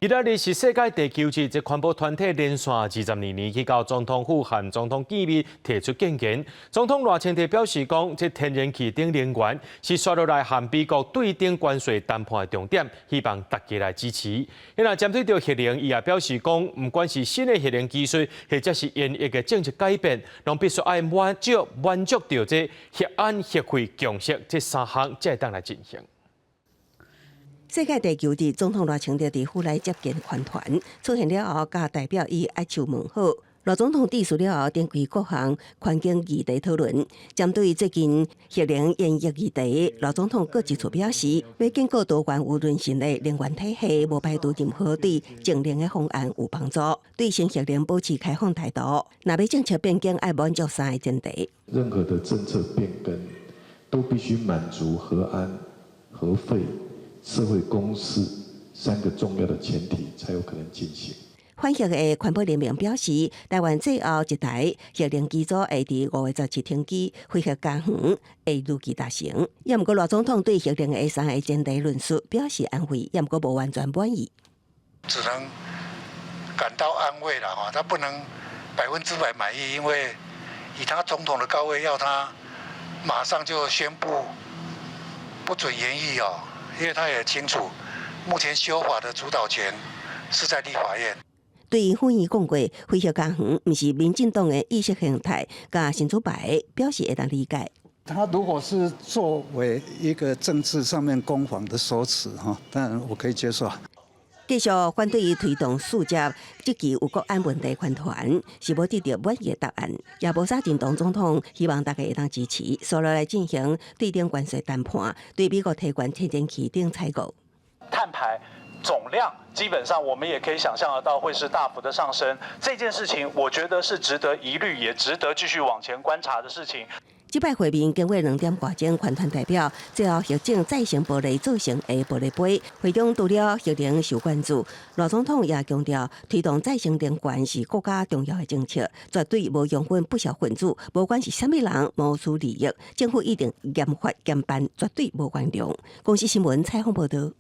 今仔日是世界地球日，这环保团体连续22年去到总统府和总统见面，提出建言。总统赖清德表示讲，这天然气等能源是刷落来和美国对等关税谈判的重点，希望大家来支持。伊若针对到核能，伊也表示讲，不管是新的核能技术，或者是演役的政治改变，拢必须爱满足到这核安核废共识这3项，才会当来进行。世界地球日，总统赖清德伫府内接见环团，出现了后，甲代表伊哀求问好。赖总统致辞了后，展开各项环境议题讨论。针对最近核能演役议题，赖总统各一处表示，要建构多元有韧性的能源体系，无排除任何对净零的方案有帮助。对新核能保持开放态度，若要政策变更，要满足3个前提。任何的政策变更都必须满足核安、核废、社会公识3个重要的前提，才有可能进行。反核的环保联盟表示，台湾最后一台核能机组会伫5月17停机，恢复加长会如期达成。也毋过，赖总统对核能的3个前提论述表示安慰，也毋过无完全满意。只能感到安慰了哈，他不能100%满意，因为以他总统的高位，要他马上就宣布不准延役哦，因为他也清楚，目前修法的主导权是在立法院。对于反伊讲过恢复加长，毋是民进党的意识形态，甲新主牌表示会当理解。他如果是作为一个政治上面攻防的说辞哈，当然我可以接受。继续反对于推动四接积极有国安问题环团，是无得到满意的答案，也无啥震动总统，希望大家会当支持，所落来进行对等关税谈判，对美国提关天然气等采购。碳排总量基本上我们也可以想象得到会是大幅的上升，这件事情我觉得是值得疑虑，也值得继续往前观察的事情。这摆会面经过2点半钟，环团代表最后核证再生玻璃做成的玻璃杯。会中除了核能受关注，赖总统也强调，推动再生能源是国家重要的政策，绝对无容分不肖分子，无管是甚么人谋取利益，政府一定严法严办，绝对无原谅。公司新闻采访报道。